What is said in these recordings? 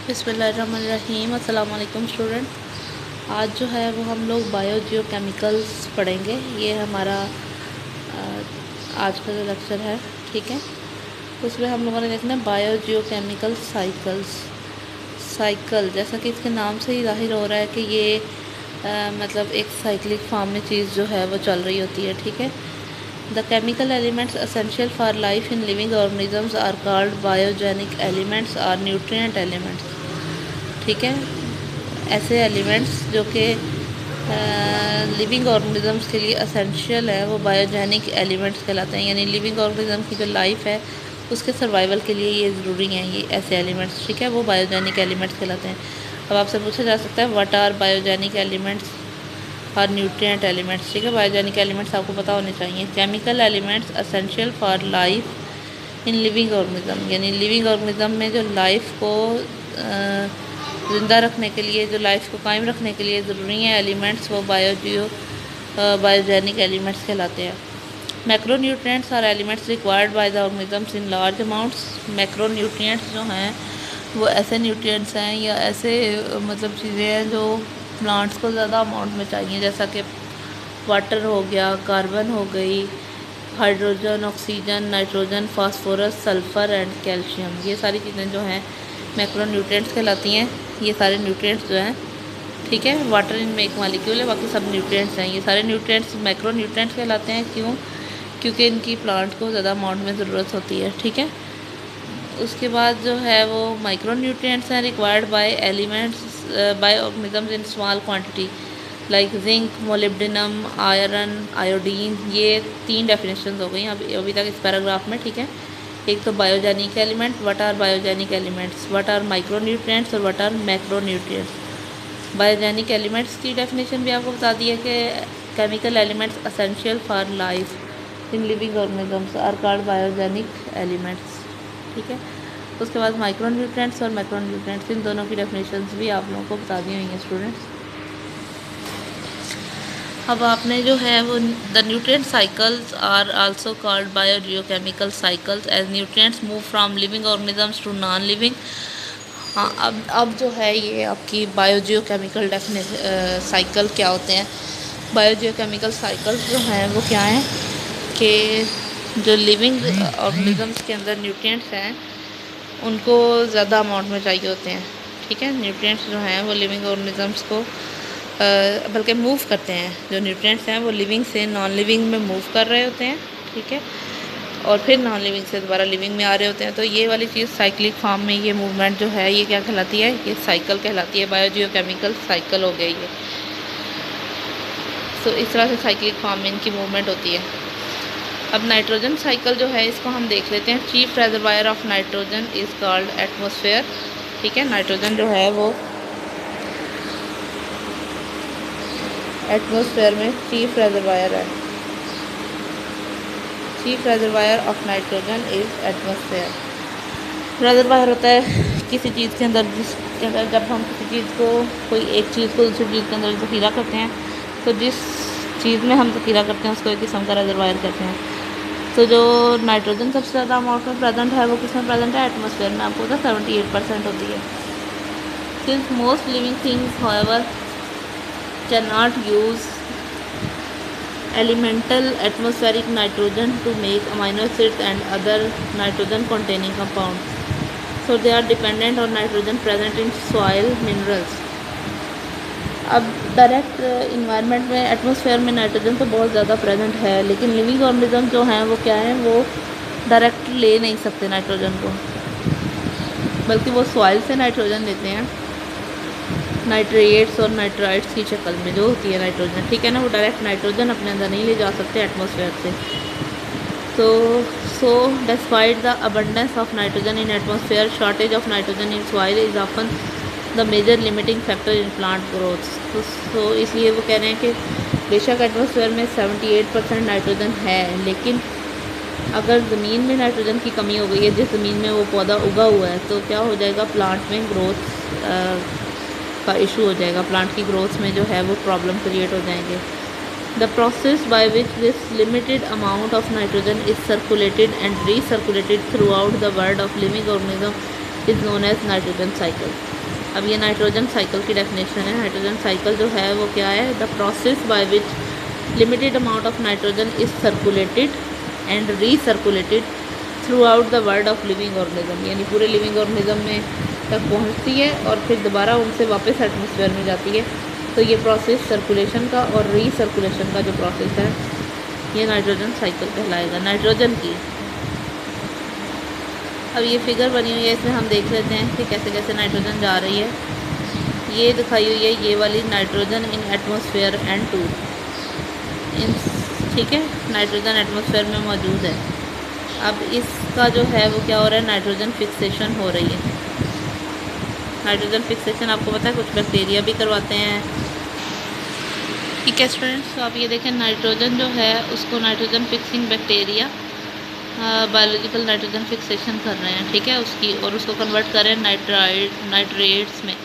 बिस्मिल्लाहिर्रहमानिर्रहीम। अस्सलाम वालेकुम स्टूडेंट। आज जो है वो हम लोग बायो जियो केमिकल्स पढ़ेंगे। ये हमारा आज का जो लेक्चर है, ठीक है। उसमें हम लोगों ने देखना है बायो जियो केमिकल साइकिल्स। साइकिल जैसा कि इसके नाम से ही ज़ाहिर हो रहा है कि ये मतलब एक साइक्लिक फॉर्म में चीज़ जो है वो चल रही होती है, ठीक है। The chemical elements essential for life in living organisms are called biogenic elements or nutrient elements, ठीक है। ऐसे एलिमेंट्स जो कि लिविंग ऑर्गेनिजम्स के लिए असेंशियल है वो बायोजेनिक एलिमेंट्स कहलाते हैं। यानी लिविंग ऑर्गेनिज्म की जो लाइफ है उसके सर्वाइवल के लिए ये ज़रूरी हैं, ये ऐसे एलिमेंट्स, ठीक है, वो बायोजेनिक एलिमेंट्स कहलाते हैं। अब आपसे पूछा जा सकता है what are biogenic elements or nutrient elements, ठीक है। बायोजेनिक एलिमेंट्स आपको पता होने चाहिए। Chemical elements essential for life in living organism, यानी लिविंग ऑर्गेनिज्म में जो लाइफ को ज़िंदा रखने के लिए, जो लाइफ को कायम रखने के लिए ज़रूरी हैं एलिमेंट्स, वो बायोजेनिक एलिमेंट्स कहलाते हैं। Macronutrients are elements required by the organisms in large amounts. Macronutrients जो हैं वो ऐसे न्यूट्रिएंट्स हैं या ऐसे मतलब चीज़ें हैं जो प्लांट्स को ज़्यादा अमाउंट में चाहिए, जैसा कि वाटर हो गया, कार्बन हो गई, hydrogen, oxygen, nitrogen, phosphorus, sulphur and calcium. ये सारी चीज़ें जो हैं मैक्रोन्यूट्रिएंट्स कहलाती हैं। ये सारे न्यूट्रिएंट्स जो हैं, ठीक है, वाटर इनमें एक मालिक्यूल है, बाकी सब न्यूट्रिएंट्स हैं। ये सारे न्यूट्रिएंट्स मैक्रोन्यूट्रिएंट्स कहलाते हैं। क्यों? क्योंकि इनकी प्लांट को ज़्यादा अमाउंट में ज़रूरत होती है, ठीक है। उसके बाद जो है वो माइक्रोन्यूट्रिएंट्स हैं required by elements bye organisms in small quantity like zinc, molybdenum, iron, iodine. ये 3 डेफिनेशन हो गई अभी तक इस पैराग्राफ में, ठीक है। एक तो biogenic element, what are biogenic elements, what are micronutrients और what are macronutrients. Biogenic elements की डेफिनेशन भी आपको बता दी है कि chemical elements essential for life in living organisms are called biogenic elements, ठीक है। उसके बाद माइक्रोन्यूट्रिएंट्स और मैक्रोन्यूट्रिएंट्स, इन दोनों की डेफिनेशंस भी आप लोगों को बता दी हुई हैं स्टूडेंट्स। अब आपने जो है वो the nutrient cycles are also called biogeochemical cycles as nutrients move from living organisms to non living. हाँ, अब जो है ये आपकी बायोजियोकेमिकल साइकिल क्या होते हैं। बायोजियोकेमिकल साइकिल्स जो हैं वो क्या हैं कि जो लिविंग ऑर्गेनिजम्स के अंदर न्यूट्रिएंट्स हैं उनको ज़्यादा अमाउंट में चाहिए होते हैं, ठीक है। न्यूट्रिएंट्स जो हैं वो लिविंग ऑर्गेनिजम्स को बल्कि मूव करते हैं। जो न्यूट्रिएंट्स हैं वो लिविंग से नॉन लिविंग में मूव कर रहे होते हैं, ठीक है, और फिर नॉन लिविंग से दोबारा लिविंग में आ रहे होते हैं। तो ये वाली चीज़ साइक्लिक फॉर्म में ये मूवमेंट जो है ये क्या कहलाती है? ये साइकिल कहलाती है। बायोजियोकेमिकल साइकिल हो गई ये। तो इस तरह से साइक्लिक फॉर्म में इनकी मूवमेंट होती है। अब नाइट्रोजन साइकिल जो है इसको हम देख लेते हैं। Chief reservoir of nitrogen is called atmosphere, ठीक है। नाइट्रोजन जो है वो एटमॉस्फेयर में चीफ रेजर्वायर है। Chief reservoir of nitrogen is atmosphere. Reservoir होता है किसी चीज़ के अंदर, जिसके अंदर जब हम किसी चीज़ को, कोई एक चीज़ को दूसरी चीज़ के अंदर ज़ख़ीरा करते हैं, तो जिस चीज़ में हम ज़ख़ीरा करते हैं उसको एक किस्म का रेजर्वायर कहते हैं। तो जो नाइट्रोजन सबसे ज़्यादा अमाउंट में प्रेजेंट है वो किस में प्रेजेंट है? एटमॉस्फेयर में। आपको पता 78% होती है। Since most living things however can not use elemental atmospheric nitrogen to make amino acids and other nitrogen containing compounds, so they are dependent on nitrogen present in soil minerals। अब direct environment में, atmosphere में nitrogen तो बहुत ज़्यादा present है, लेकिन living organism जो हैं वो क्या हैं, वो डायरेक्ट ले नहीं सकते नाइट्रोजन को, बल्कि वो सॉइल से नाइट्रोजन लेते हैं नाइट्रेट्स और नाइट्राइट्स की शक्ल में जो होती है नाइट्रोजन, ठीक है ना। वो डायरेक्ट नाइट्रोजन अपने अंदर नहीं ले जा सकते एटमॉस्फेयर से। So despite the abundance of nitrogen in atmosphere, shortage of nitrogen in soil is often the major limiting factor in plant growth. तो इसलिए वो कह रहे हैं कि बेशक एटमॉस्फेयर में 78% नाइट्रोजन है, लेकिन अगर ज़मीन में नाइट्रोजन की कमी हो गई है, जिस ज़मीन में वो पौधा उगा हुआ है, तो क्या हो जाएगा? प्लांट में ग्रोथ का इशू हो जाएगा। प्लांट की ग्रोथ में जो है वो प्रॉब्लम क्रिएट हो जाएंगे। The process by which this limited amount of nitrogen is circulated and recirculated throughout the world of living organism is known as nitrogen cycle. अब ये नाइट्रोजन साइकिल की डेफिनेशन है। नाइट्रोजन साइकिल जो है वो क्या है? The process by which limited amount of nitrogen is circulated and recirculated throughout the world of living organism, यानी पूरे लिविंग ऑर्गेनिज्म में तक पहुंचती है और फिर दोबारा उनसे वापस एटमॉस्फेयर में जाती है। तो ये प्रोसेस सर्कुलेशन का और रीसर्कुलेशन का जो प्रोसेस है ये नाइट्रोजन साइकिल कहलाएगा, नाइट्रोजन की। अब ये फिगर बनी हुई है, इसमें हम देख लेते हैं कि कैसे कैसे नाइट्रोजन जा रही है। ये दिखाई हुई है ये वाली, nitrogen in atmosphere and to in, ठीक है, नाइट्रोजन एटमॉस्फेयर में मौजूद है। अब इसका जो है वो क्या हो रहा है? नाइट्रोजन फिक्सेशन हो रही है। नाइट्रोजन फिक्सेशन आपको पता है कुछ बैक्टीरिया भी करवाते हैं, ठीक है स्टूडेंट्स। तो आप ये देखें, नाइट्रोजन जो है उसको nitrogen fixing bacteria biological nitrogen fixation कर रहे हैं, ठीक है, उसकी, और उसको कन्वर्ट करें नाइट्रेट्स में।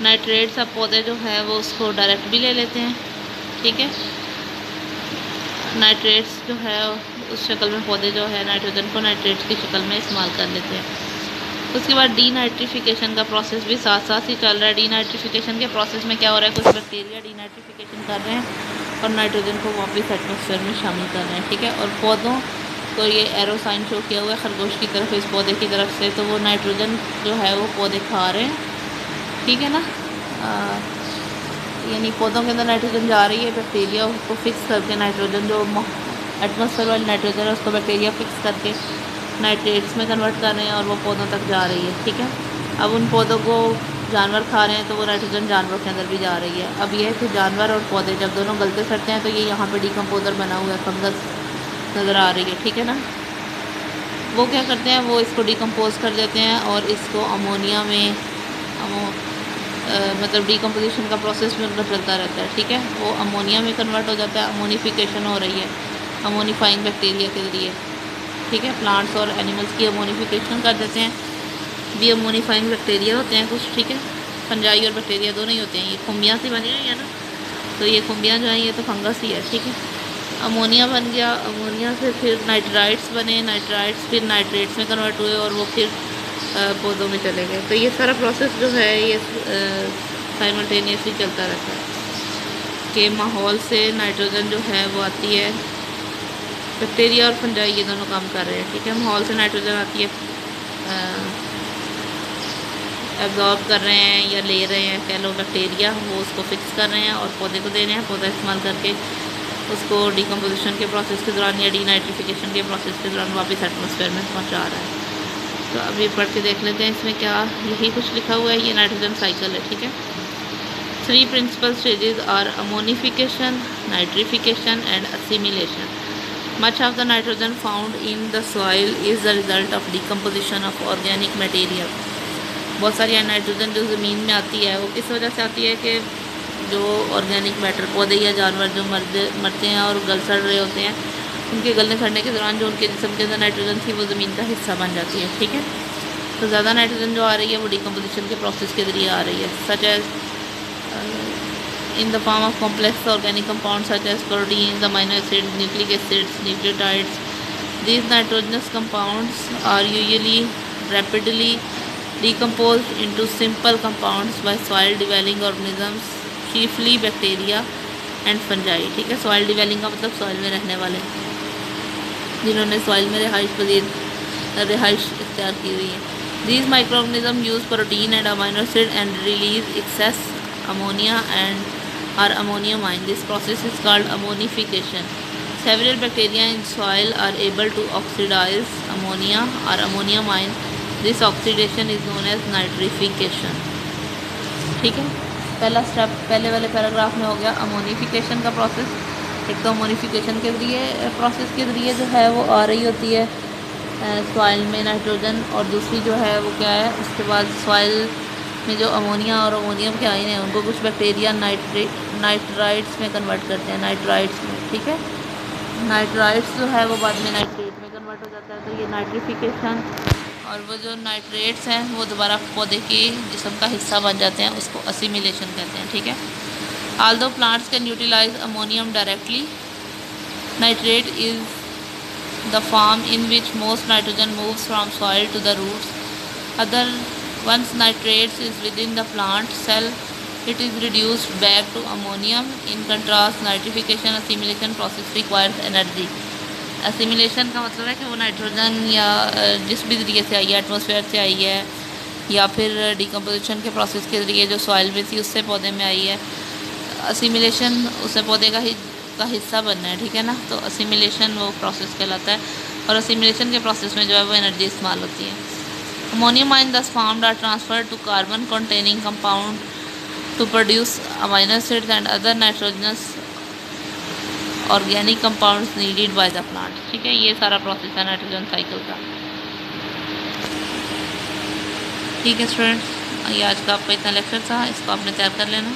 नाइट्रेट्स अब पौधे जो है वो उसको डायरेक्ट भी ले लेते हैं, ठीक है। नाइट्रेट्स जो है उस शक्ल में पौधे जो है नाइट्रोजन को नाइट्रेट्स की शक्ल में इस्तेमाल कर लेते हैं। उसके बाद डीनाइट्रिफिकेशन का प्रोसेस भी साथ साथ ही चल रहा है। डीनाइट्रिफिकेशन के प्रोसेस में क्या हो रहा है? कुछ बैक्टीरिया डीनाइट्रिफिकेशन कर रहे हैं और नाइट्रोजन को वापस एटमॉस्फेयर में शामिल कर रहे हैं, ठीक है। और पौधों को ये एरो साइन शो किया हुआ है खरगोश की तरफ, इस पौधे की तरफ से, तो वो नाइट्रोजन जो है वो पौधे खा रहे हैं, ठीक है ना। यानी पौधों के अंदर नाइट्रोजन जा रही है, बैक्टीरिया उसको फिक्स करके नाइट्रोजन जो एटमॉस्फेयर वाली नाइट्रोजन है उसको बैक्टीरिया फिक्स करके नाइट्रेट्स में कन्वर्ट कर रहे हैं और वो पौधों तक जा रही है, ठीक है। अब उन पौधों को जानवर खा रहे हैं तो वो नाइट्रोजन जानवरों के अंदर भी जा रही है। अब ये है कि जानवर और पौधे जब दोनों गलते फिरते हैं तो ये यहाँ पे डिकम्पोजर बना हुआ है, फंगस नज़र आ रही है, ठीक है ना। वो क्या करते हैं? वो इसको डिकम्पोज कर देते हैं और इसको अमोनिया में मतलब डिकम्पोजिशन का प्रोसेस में उनका चलता रहता है, ठीक है। वो अमोनिया में कन्वर्ट हो जाता है, अमोनिफिकेशन हो रही है अमोनीफाइंग बैक्टीरिया के ज़रिए, ठीक है। प्लांट्स और एनिमल्स की अमोनिफिकेशन कर देते हैं, भी अमोनीफाइंग बैक्टीरिया होते हैं कुछ, ठीक है। फंजाई और बैक्टीरिया दोनों ही होते हैं। ये खुम्बियाँ से बनी हुई है ना, तो ये खुम्बियाँ जो हैं ये तो फंगस ही है, ठीक है। अमोनिया बन गया, अमोनिया से फिर नाइट्राइट्स बने, नाइट्राइट्स फिर नाइट्रेट्स में कन्वर्ट हुए और वो फिर पौधों में चले गए। तो ये सारा प्रोसेस जो है ये साइमल्टेनियसली चलता रहता है कि माहौल से नाइट्रोजन जो है वो आती है, बैक्टीरिया और फंजाई ये दोनों काम कर रहे हैं, ठीक है। माहौल से नाइट्रोजन आती है, एब्जॉर्ब कर रहे हैं या ले रहे हैं कह लो बैक्टीरिया, वो उसको फिक्स कर रहे हैं और पौधे को दे रहे हैं। पौधा इस्तेमाल करके उसको डिकम्पोजिशन के प्रोसेस के दौरान या डीनाइट्रिफिकेशन के प्रोसेस के दौरान वापस एटमॉस्फेयर में पहुंचा रहा है। तो अभी पढ़ के देख लेते हैं इसमें क्या, यही कुछ लिखा हुआ है, ये नाइट्रोजन साइकिल है, ठीक है। 3 principal stages are ammonification, nitrification and assimilation. Much of the nitrogen found in the soil is the result of decomposition of organic material. बहुत सारी नाइट्रोजन जो ज़मीन में आती है वो किस वजह से आती है कि जो ऑर्गेनिक मैटर, पौधे या जानवर जो मरते हैं और गल सड़ रहे होते हैं, उनके गलने सड़ने के दौरान जो उनके जिस्म के अंदर नाइट्रोजन थी वो ज़मीन का हिस्सा बन जाती है, ठीक है। तो ज़्यादा नाइट्रोजन जो आ रही है वो डिकम्पोजिशन के प्रोसेस के ज़रिए आ रही है, such as in the form of complex organic compounds such as proteins, amino acids, nucleic acids, nucleotides. These nitrogenous compounds are usually rapidly decomposed into simple compounds by soil dwelling organisms, chiefly bacteria and fungi, ठीक है। soil dwelling का मतलब soil में रहने वाले, जिन्होंने soil में रिहाइश इख्तियार की हुई है। These microorganisms use protein and amino acid and release excess ammonia and or ammonium-ion. This process is called ammonification. Several bacteria in soil are able to oxidize ammonia or ammonium-ion. This oxidation is known as nitrification. ठीक है, पहला step पहले वाले paragraph में हो गया ammonification का process. एक तो अमोनिफिकेशन के ज़रिए प्रोसेस के ज़रिए जो है वो आ रही होती है सॉइल में नाइट्रोजन, और दूसरी जो है वो क्या है, उसके बाद सॉइल में जो अमोनिया और अमोनियम के आयन हैं उनको कुछ बैक्टीरिया नाइट्राइट्स में कन्वर्ट करते हैं, नाइट्राइट्स में, ठीक है। नाइट्राइट्स जो है वो बाद में नाइट्रेट में कन्वर्ट हो जाता है। तो ये नाइट्रिफिकेशन और वो जो नाइट्रेट्स हैं वो दोबारा पौधे की जिस्म का हिस्सा बन जाते हैं, उसको असिमिलेशन कहते हैं, ठीक है। Although plants can utilise ammonium directly, nitrate is the form in which most nitrogen moves from soil to the roots. Other Once nitrates is within the plant cell, it is reduced back to ammonium. In contrast, nitrification assimilation process requires energy. Assimilation का मतलब है कि वो nitrogen या जिस भी तरीके से आई है, एटमॉस्फेयर से आई है या फिर डिकम्पोजिशन के प्रोसेस के ज़रिए जो सॉइल में थी उससे पौधे में आई है। असिमिलेशन उससे पौधे का हिस्सा बनना है, ठीक है ना। तो असिमिलेशन वो प्रोसेस कहलाता है और असिमिलेशन के प्रोसेस में जो है वो एनर्जी इस्तेमाल होती है। Ammonium ion thus formed are transferred to carbon containing compound to produce amino acids and other nitrogenous organic compounds needed by the plant. ठीक है, ये सारा प्रोसेस है नाइट्रोजन साइकिल का। ठीक है स्टूडेंट्स, ये आज का आपका इतना लेक्चर था, इसको आपने तैयार कर लेना।